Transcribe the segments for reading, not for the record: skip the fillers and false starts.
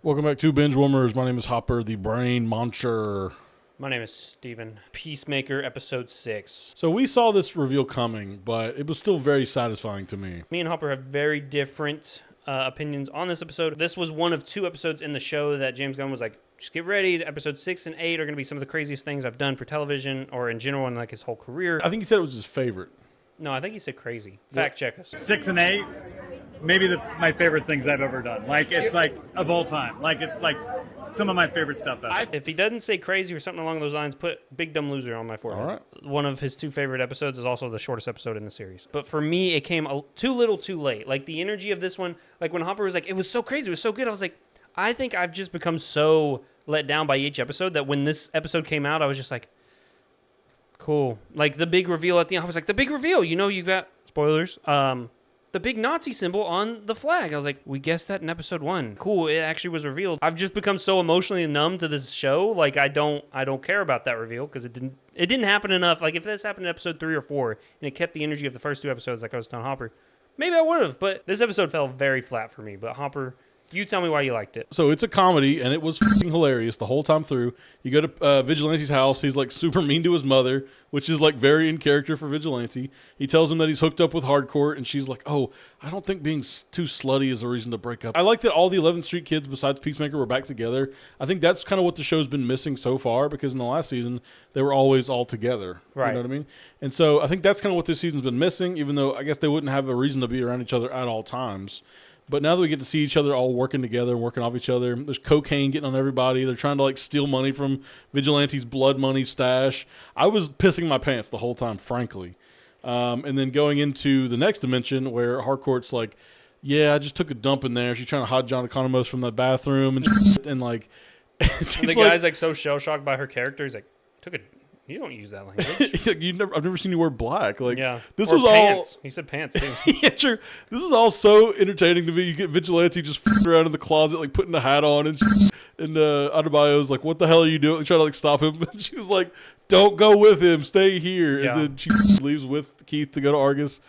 Welcome back to Binge Warmers. My name is Hopper, the Brain Muncher. My name is Steven. Peacemaker, episode 6. So we saw this reveal coming, but it was still very satisfying to me. Me and Hopper have very different opinions on this episode. This was one of 2 episodes in the show that James Gunn was like, just get ready. Episode 6 and 8 are going to be some of the craziest things I've done for television or in general in like his whole career. I think he said it was his favorite. No, I think he said crazy. Fact check us. 6 and 8, maybe my favorite things I've ever done. Like, it's like, of all time. Like, it's like some of my favorite stuff ever. If he doesn't say crazy or something along those lines, put Big Dumb Loser on my forehead. All right. One of his 2 favorite episodes is also the shortest episode in the series. But for me, it came too little too late. Like, the energy of this one, like when Hopper was like, it was so crazy, it was so good, I was like, I think I've just become so let down by each episode that when this episode came out, I was just like, cool. Like, the big reveal at the end, I was like, the big reveal, you know, you've got, spoilers, the big Nazi symbol on the flag. I was like, we guessed that in episode 1. Cool, it actually was revealed. I've just become so emotionally numb to this show. Like, I don't care about that reveal because it didn't happen enough. Like, if this happened in episode 3 or 4 and it kept the energy of the first 2 episodes, like I was telling Hopper, maybe I would have. But this episode fell very flat for me. But Hopper, you tell me why you liked it. So it's a comedy, and it was f***ing hilarious the whole time through. You go to Vigilante's house. He's like super mean to his mother, which is like very in character for Vigilante. He tells him that he's hooked up with Hardcourt, and she's like, oh, I don't think being too slutty is a reason to break up. I like that all the 11th Street kids besides Peacemaker were back together. I think that's kind of what the show's been missing so far, because in the last season, they were always all together. Right. You know what I mean? And so I think that's kind of what this season's been missing, even though I guess they wouldn't have a reason to be around each other at all times. But now that we get to see each other all working together and working off each other, there's cocaine getting on everybody. They're trying to like steal money from Vigilante's blood money stash. I was pissing my pants the whole time, frankly. And then going into the next dimension where Harcourt's like, yeah, I just took a dump in there. She's trying to hide John Economos from the bathroom and like. And the guy's like so shell shocked by her character. He's like, you don't use that language. I've never seen you wear black. Like, yeah. This or was pants. all. He said pants too. Yeah, true. This is all so entertaining to me. You get Vigilante just around in the closet, like putting a hat on, and Adebayo's like, "What the hell are you doing?" Like, trying to like stop him. And she was like, "Don't go with him. Stay here." Yeah. And then she leaves with Keith to go to Argus.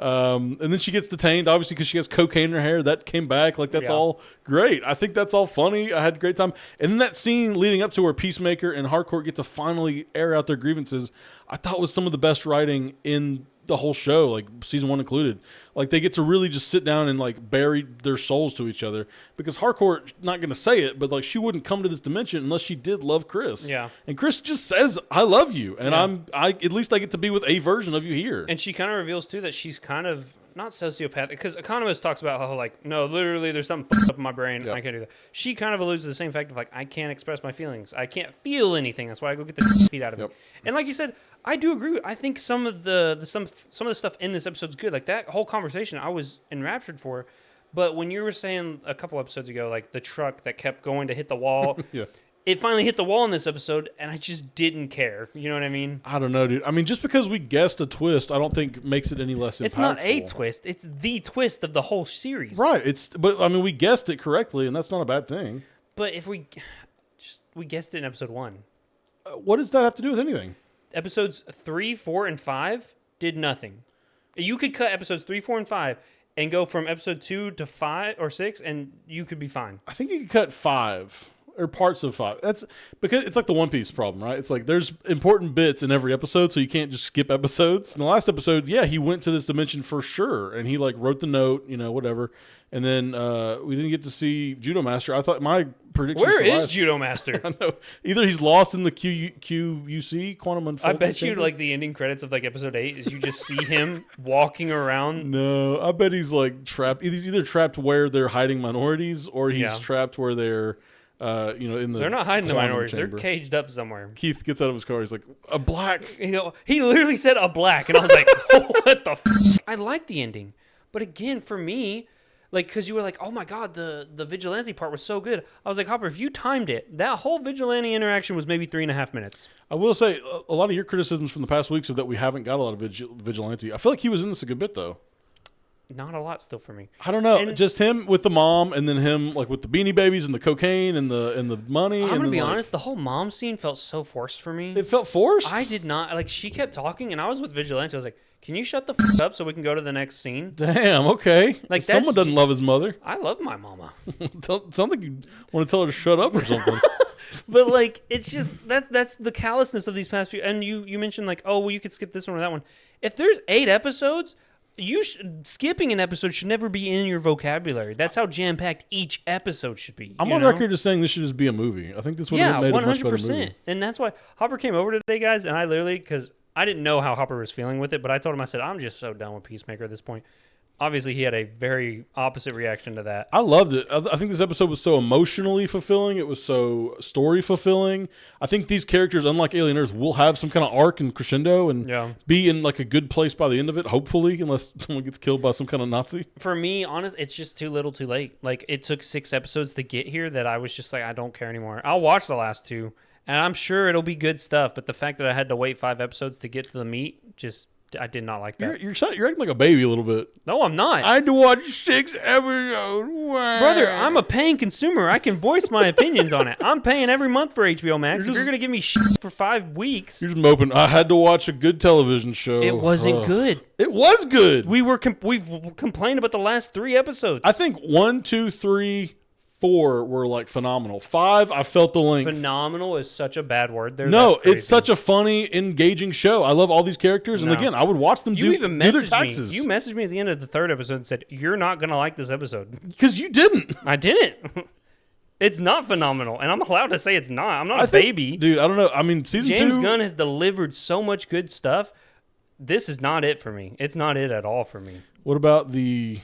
And then she gets detained, obviously, because she has cocaine in her hair. That came back. Like, that's all great. I think that's all funny. I had a great time. And then that scene leading up to where Peacemaker and Harcourt get to finally air out their grievances, I thought was some of the best writing in the whole show, like season 1 included. Like, they get to really just sit down and like bury their souls to each other, because Harcourt, not going to say it, but like she wouldn't come to this dimension unless she did love Chris. Yeah. And Chris just says, I love you. And I at least I get to be with a version of you here. And she kind of reveals too that she's kind of not sociopathic, because Economist talks about how like, no, literally there's something fucked up in my brain. Yep. I can't do that. She kind of alludes to the same fact of like, I can't express my feelings. I can't feel anything. That's why I go get the beat out of me. And like you said, I do agree. I think some of the stuff in this episode's good. Like that whole conversation, I was enraptured for. But when you were saying a couple episodes ago, like the truck that kept going to hit the wall, Yeah. It finally hit the wall in this episode, and I just didn't care. You know what I mean? I don't know, dude. I mean, just because we guessed a twist, I don't think makes it any less impactful. It's not a twist. It's the twist of the whole series. Right. But I mean, we guessed it correctly, and that's not a bad thing. But if we guessed it in episode 1. What does that have to do with anything? Episodes 3, 4, and 5 did nothing. You could cut episodes 3, 4, and 5 and go from episode 2 to 5 or 6, and you could be fine. I think you could cut 5 or parts of 5. That's because it's like the One Piece problem, right? It's like there's important bits in every episode, so you can't just skip episodes. In the last episode, yeah, he went to this dimension for sure, and he like wrote the note, you know, whatever. And then we didn't get to see Judo Master. I thought my prediction. Where is Judo Master? I know. Either he's lost in the QUC, Quantum Unfoldment. I bet you like the ending credits of like episode 8 is you just see him walking around. No, I bet he's like trapped. He's either trapped where they're hiding minorities, or he's trapped where they're, in the. They're not hiding the minorities. Chamber. They're caged up somewhere. Keith gets out of his car. He's like, a black. You know, he literally said a black, and I was like, what the? I like the ending, but again, for me. Like, because you were like, oh my God, the Vigilante part was so good. I was like, Hopper, if you timed it, that whole Vigilante interaction was maybe 3.5 minutes. I will say, a lot of your criticisms from the past weeks are that we haven't got a lot of Vigilante. I feel like he was in this a good bit, though. not a lot still for me. I don't know. And just him with the mom, and then him like with the Beanie Babies and the cocaine and the money. I'm and gonna be like, honest. The whole mom scene felt so forced for me. It felt forced. I did not like. She kept talking, and I was with Vigilante. I was like, "Can you shut the f up so we can go to the next scene?" Damn. Okay. Like, someone doesn't love his mother. I love my mama, Sounds like you want to tell her to shut up or something. but like, it's just that's the callousness of these past few. And you mentioned like, oh, well, you could skip this one or that one. If there's 8 episodes, skipping an episode should never be in your vocabulary. That's how jam packed each episode should be. I'm on record as saying this should just be a movie. I think this would have made a much better movie. And that's why Hopper came over today, guys. And I literally, because I didn't know how Hopper was feeling with it, but I told him, I said, I'm just so done with Peacemaker at this point. Obviously, he had a very opposite reaction to that. I loved it. I think this episode was so emotionally fulfilling. It was so story fulfilling. I think these characters, unlike Alien Earth, will have some kind of arc and crescendo and be in like a good place by the end of it, hopefully, unless someone gets killed by some kind of Nazi. For me, honest, it's just too little too late. Like, it took 6 episodes to get here that I was just like, I don't care anymore. I'll watch the last 2, and I'm sure it'll be good stuff, but the fact that I had to wait 5 episodes to get to the meat, I did not like that. You're acting like a baby a little bit. No, I'm not. I had to watch 6 episodes. Wow. Brother, I'm a paying consumer. I can voice my opinions on it. I'm paying every month for HBO Max. If you're going to give me shit for 5 weeks. You're just moping. I had to watch a good television show. It wasn't good. It was good. We've complained about the last 3 episodes. I think 1, 2, 3, 4 were like phenomenal. 5, I felt the length. Phenomenal is such a bad word there. No, it's such a funny, engaging show. I love all these characters, and again, I would watch them do their taxes. You messaged me at the end of the 3rd episode and said, you're not going to like this episode. Because you didn't. I didn't. It's not phenomenal, and I'm allowed to say it's not. I'm not a baby. Dude, I don't know. I mean, season 2... James Gunn has delivered so much good stuff. This is not it for me. It's not it at all for me. What about the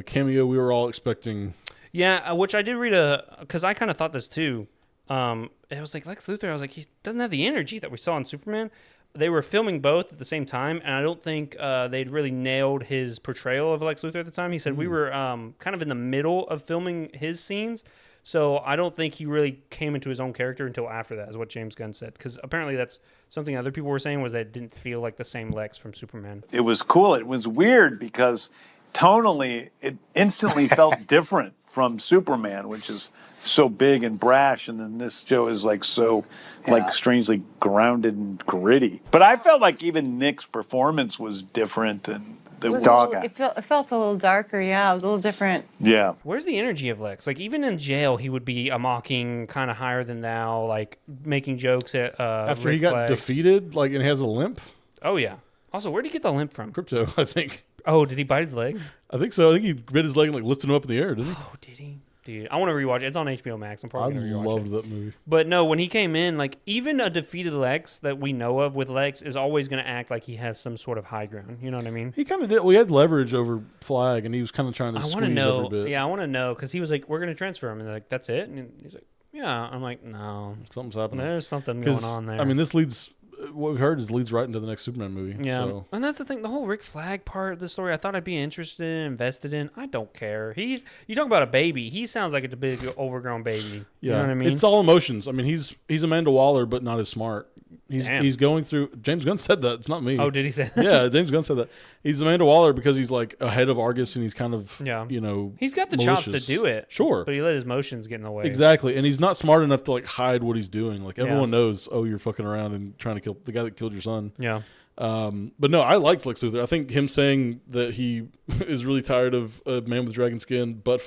cameo we were all expecting? Yeah, which I did read because I kind of thought this too. It was like Lex Luthor. I was like, he doesn't have the energy that we saw in Superman. They were filming both at the same time, and I don't think they'd really nailed his portrayal of Lex Luthor at the time. He said we were kind of in the middle of filming his scenes, so I don't think he really came into his own character until after that, is what James Gunn said. Because apparently that's something other people were saying, was that it didn't feel like the same Lex from Superman. It was cool. It was weird because tonally, it instantly felt different from Superman, which is so big and brash, and then this show is like so, like strangely grounded and gritty. But I felt like even Nick's performance was different, and the dog. It felt a little darker. Yeah, it was a little different. Yeah. Where's the energy of Lex? Like, even in jail, he would be a mocking, kind of higher than thou, like making jokes at after Rick he got Flags. defeated, like, and he has a limp. Oh yeah. Also, where did he get the limp from? Crypto, I think. Oh, did he bite his leg? I think so. I think he bit his leg and like lifted him up in the air, didn't he? Oh, did he? Dude, I want to rewatch it. It's on HBO Max. I'm probably going to rewatch it. I loved that movie. But no, when he came in, like, even a defeated Lex that we know of with Lex is always going to act like he has some sort of high ground. You know what I mean? He kind of did. We had leverage over Flag, and he was kind of trying to squeeze know, every bit. Yeah, I want to know, because he was like, we're going to transfer him. And they're like, that's it? And he's like, yeah. I'm like, no. Something's happening. There's something going on there. I mean, this leads... What we've heard is leads right into the next Superman movie. Yeah, so. And that's the thing. The whole Rick Flag part of the story, I thought I'd be interested in, invested in. I don't care. You talk about a baby. He sounds like a big, overgrown baby. Yeah, you know what I mean? It's all emotions. I mean, he's Amanda Waller, but not as smart. He's going through. James Gunn said that. It's not me. Oh, did he say that? Yeah, James Gunn said that. He's Amanda Waller because he's like ahead of Argus, and he's kind of He's got the chops to do it. Sure, but he let his emotions get in the way. Exactly, and he's not smart enough to like hide what he's doing. Like everyone knows, oh, you're fucking around and trying to kill the guy that killed your son. Yeah. But no, I liked Lex Luthor. I think him saying that he is really tired of a man with dragon skin, but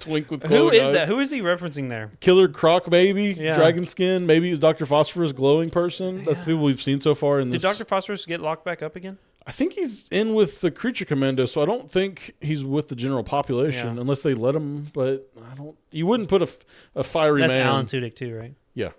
twink with glowing Who is eyes. that? Who is he referencing there? Killer Croc baby, dragon skin. Maybe it was Dr. Phosphorus, glowing person. That's the people we've seen so far in this. Did Dr. Phosphorus get locked back up again? I think he's in with the Creature Commando, so I don't think he's with the general population unless they let him. But I don't. You wouldn't put a fiery man. That's Alan Tudyk too, right? Yeah.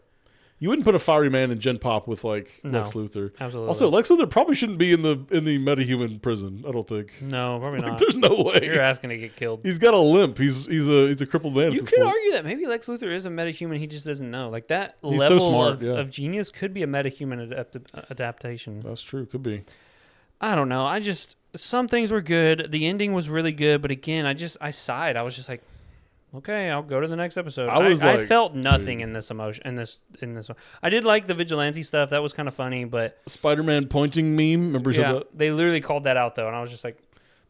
You wouldn't put a fiery man in Gen Pop with like Lex Luthor. Absolutely. Also, Lex Luthor probably shouldn't be in the metahuman prison. I don't think. No, probably not. There's no way. You're asking to get killed. He's got a limp. He's a crippled man. You could argue that maybe Lex Luthor is a metahuman. He just doesn't know. Like that He's level so smart, of genius could be a metahuman adaptation. That's true. Could be. I don't know. Some things were good. The ending was really good, but again, I sighed. I was just like, okay, I'll go to the next episode. I felt nothing in this emotion. In this one. I did like the vigilante stuff. That was kind of funny, but Spider-Man pointing meme. Remember? They literally called that out though, and I was just like,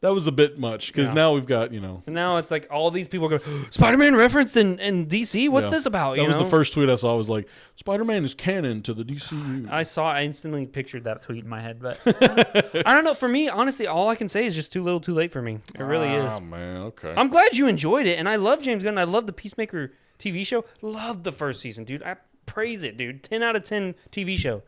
That was a bit much because now we've got, And now it's like all these people go, Spider-Man referenced in DC? What's this about? That was the first tweet I saw. Was like, Spider-Man is canon to the DCU. I instantly pictured that tweet in my head. But I don't know. For me, honestly, all I can say is just too little too late for me. It really is. Oh, man. Okay. I'm glad you enjoyed it. And I love James Gunn. I love the Peacemaker TV show. Love the first season, dude. I praise it, dude. 10 out of 10 TV show.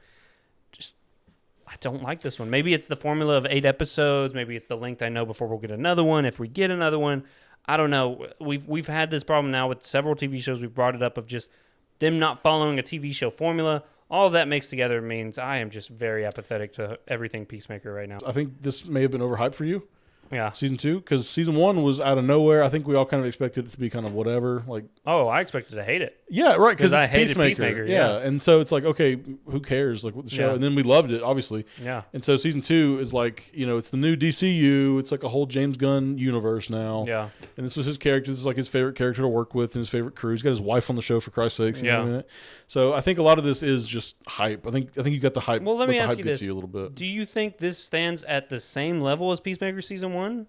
I don't like this one. Maybe it's the formula of 8 episodes. Maybe it's the length I know before we'll get another one. If we get another one, I don't know. We've had this problem now with several TV shows. We've brought it up of just them not following a TV show formula. All of that mixed together means I am just very apathetic to everything Peacemaker right now. I think this may have been overhyped for you. Yeah. Season 2, because season 1 was out of nowhere. I think we all kind of expected it to be kind of whatever. Like, oh, I expected to hate it. Yeah, right. Because I it's hated Peacemaker. Yeah, and so it's like, okay, who cares? Like with the show, and then we loved it, obviously. Yeah. And so season 2 is like, it's the new DCU. It's like a whole James Gunn universe now. Yeah. And this was his character. This is like his favorite character to work with and his favorite crew. He's got his wife on the show, for Christ's sakes. Yeah. So I think a lot of this is just hype. I think you got the hype. Well, let me ask you this: you a little bit. Do you think this stands at the same level as Peacemaker season 1?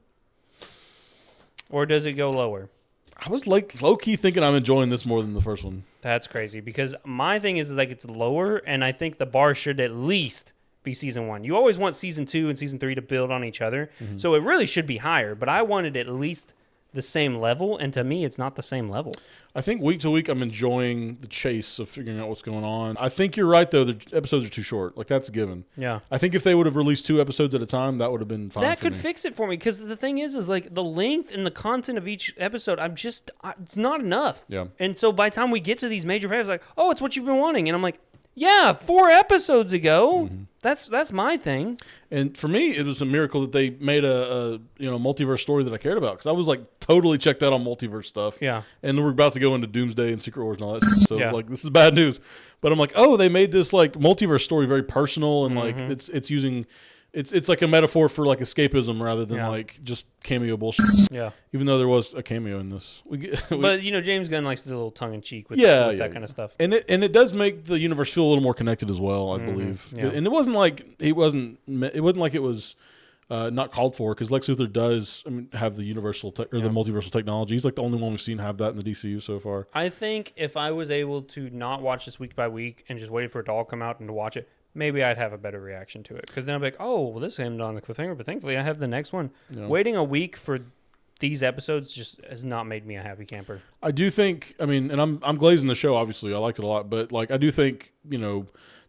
Or does it go lower? I was like low-key thinking I'm enjoying this more than the first one. That's crazy because my thing is like it's lower, and I think the bar should at least be season 1. You always want season 2 and season 3 to build on each other, so it really should be higher, but I wanted at least the same level, and to me it's not the same level. I think week to week I'm enjoying the chase of figuring out what's going on. I think you're right, though. The episodes are too short. Like, that's a given. Yeah. I think if they would have released 2 episodes at a time, that would have been fine. That could fix it for me because the thing is like the length and the content of each episode, it's not enough. Yeah. And so by the time we get to these major payoffs, like, oh, it's what you've been wanting. And I'm like, yeah, 4 episodes ago. That's my thing. And for me, it was a miracle that they made a multiverse story that I cared about, because I was like totally checked out on multiverse stuff. Yeah. And we're about to go into Doomsday and Secret Wars and all that stuff. So Yeah. this is bad news. But I'm like, oh, they made this like multiverse story very personal, and like it's using it's like a metaphor for like escapism rather than like just cameo bullshit. Yeah. Even though there was a cameo in this. But James Gunn likes to do a little tongue in cheek with that kind of stuff. And it does make the universe feel a little more connected as well, I believe. Yeah. And it wasn't like it wasn't like it was not called for, because Lex Luthor does have the universal the multiversal technology. He's like the only one we've seen have that in the DCU so far. I think if I was able to not watch this week by week and just waited for it to all come out and to watch it, maybe I'd have a better reaction to it. Because then I'd be like, oh, well, this ended on the cliffhanger, but thankfully I have the next one. Yeah. Waiting a week for these episodes just has not made me a happy camper. I do think, and I'm glazing the show, obviously. I liked it a lot. But, like, I do think,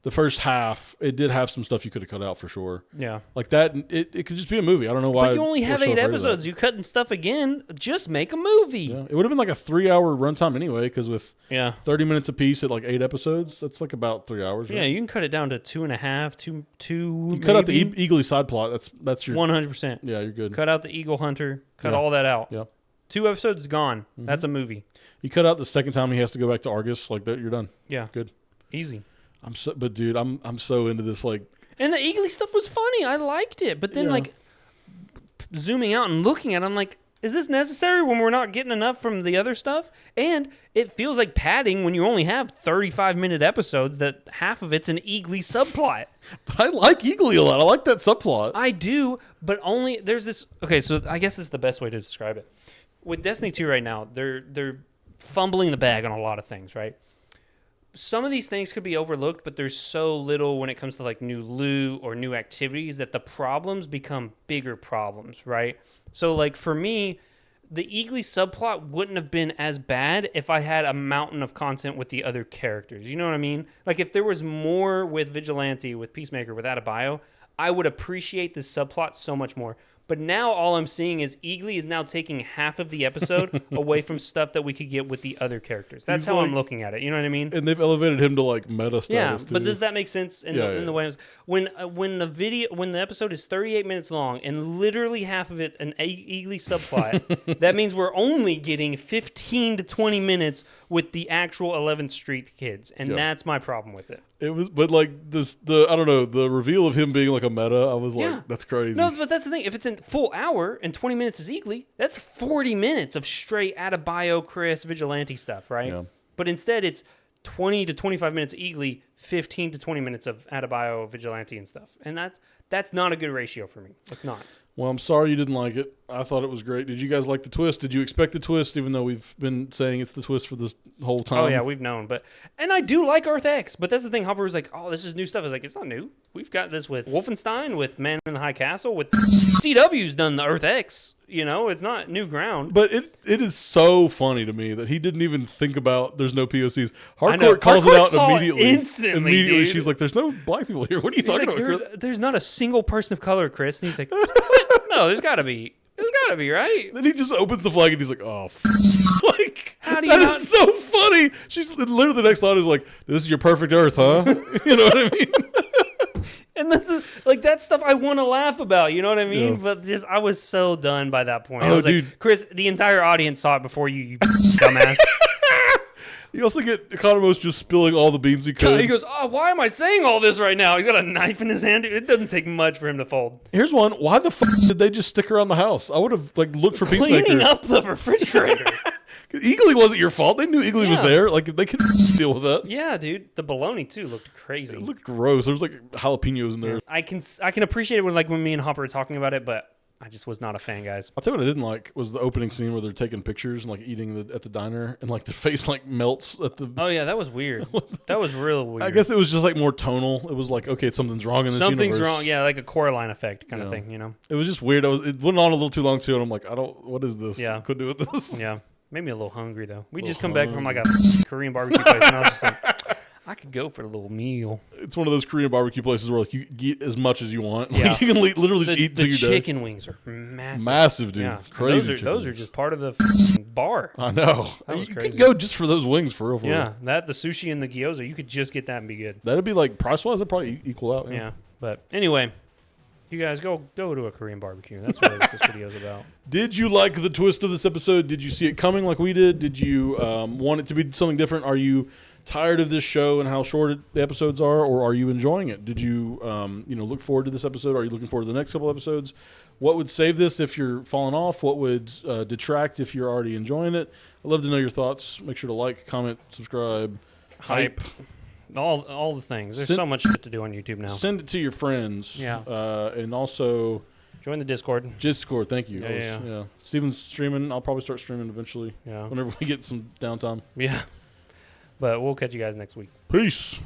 the first half, it did have some stuff you could have cut out for sure. Yeah. Like that, it could just be a movie. I don't know why. But you only have 8 episodes. You're cutting stuff again. Just make a movie. Yeah. It would have been like a 3-hour runtime anyway, because with 30 minutes apiece at like 8 episodes, that's like about 3 hours. Right? Yeah, you can cut it down to 2.5, two. You cut out the Eagly side plot. That's your 100%. Yeah, you're good. Cut out the Eagle Hunter. Cut all that out. Yeah. 2 episodes gone. That's a movie. You cut out the second time he has to go back to Argus. Like that, you're done. Yeah. Good. Easy. But dude, I'm so into this. Like, and the Eagly stuff was funny. I liked it. But then like zooming out and looking at it, I'm like, is this necessary when we're not getting enough from the other stuff? And it feels like padding when you only have 35-minute episodes that half of it's an Eagly subplot. But I like Eagly a lot. I like that subplot. I do, but only there's this. Okay, so I guess this is the best way to describe it. With Destiny 2 right now, they're fumbling the bag on a lot of things, right? Some of these things could be overlooked, but there's so little when it comes to like new loot or new activities that the problems become bigger problems, right? So like for me, the Eagly subplot wouldn't have been as bad if I had a mountain of content with the other characters. You know what I mean? Like if there was more with Vigilante, with Peacemaker, with Adebayo, I would appreciate this subplot so much more. But now all I'm seeing is Eagly is now taking half of the episode away from stuff that we could get with the other characters. That's how I'm looking at it. You know what I mean? And they've elevated him to like meta status. Yeah, but does that make sense in the way when the episode is 38 minutes long and literally half of it an Eagly subplot? That means we're only getting 15 to 20 minutes with the actual 11th Street kids, and that's my problem with it. It was, but like I don't know, the reveal of him being like a meta, I was like, that's crazy. No, but that's the thing. If it's a full hour and 20 minutes is Eagly, that's 40 minutes of straight Adebayo, Chris, Vigilante stuff, right? Yeah. But instead, it's 20 to 25 minutes Eagly, 15 to 20 minutes of Adebayo, Vigilante, and stuff. And that's not a good ratio for me. It's not. Well, I'm sorry you didn't like it. I thought it was great. Did you guys like the twist? Did you expect the twist, even though we've been saying it's the twist for this whole time? Oh, yeah, we've known. And I do like Earth X, but that's the thing. Hopper was like, oh, this is new stuff. I was like, it's not new. We've got this with Wolfenstein, with Man in the High Castle, with CW's done the Earth X. You know, it's not new ground. But it is so funny to me that he didn't even think about there's no POCs. I know. Hardcore calls Hardcore it out saw it immediately. instantly, Immediately, dude. she's like, there's no black people here. What are you talking about, Chris? There's not a single person of color, Chris. And he's like, no, there's got to be. There's got to be, right? Then he just opens the flag and he's like, oh, like, How do you that not- is so funny. She's literally the next line is like, this is your perfect Earth, huh? You know what I mean? And this is, like, that stuff I want to laugh about, you know what I mean? Yeah. But just, I was so done by that point. I Oh, was like, dude. Chris, the entire audience saw it before you dumbass. You also get Economos just spilling all the beans he could. He goes, oh, why am I saying all this right now? He's got a knife in his hand. It doesn't take much for him to fold. Here's one. Why the fuck did they just stick around the house? I would have like looked for Cleaning Peacemaker. up the refrigerator. Eagly wasn't your fault. They knew Eagly was Yeah. there. Like they could deal with that. Yeah, dude. The bologna, too, looked crazy. It looked gross. There was like jalapenos in there. I can appreciate it when me and Hopper are talking about it, but I just was not a fan, guys. I'll tell you what I didn't like was the opening scene where they're taking pictures and like eating at the diner and like the face like melts at the. Oh, yeah, that was weird. That was real weird. I guess it was just like more tonal. It was like, okay, something's wrong in this Something's universe. wrong. Yeah, like a Coraline effect kind of Yeah. thing, you know? It was just weird. It went on a little too long too, and I'm like, what is this? Yeah. I couldn't do with this. Yeah. Made me a little hungry, though. We Little just come back from like a Korean barbecue place, and I was just like, I could go for a little meal. It's one of those Korean barbecue places where like you get as much as you want. Yeah. Like, you can literally just eat The till you die. chicken wings are massive. Massive, dude. Yeah. And Crazy. Those are just part of the bar. I know. That was You crazy. could go just for those wings for real. Yeah, the sushi and the gyoza, you could just get that and be good. That'd be like price wise, that'd probably equal out. Yeah. But anyway, you guys go to a Korean barbecue. That's really what this video is about. Did you like the twist of this episode? Did you see it coming like we did? Did you want it to be something different? Are you tired of this show and how short the episodes are, or are you enjoying it? Did you look forward to this episode? Are you looking forward to the next couple episodes? What would save this if you're falling off? What would detract if you're already enjoying it? I'd love to know your thoughts. Make sure to like, comment, subscribe, hype. All the things. There's Send- so much shit to do on YouTube now. Send it to your friends. Yeah. And also Join the Discord. Discord. Thank you. Yeah. Steven's streaming. I'll probably start streaming eventually. Yeah. Whenever we get some downtime. Yeah. But we'll catch you guys next week. Peace.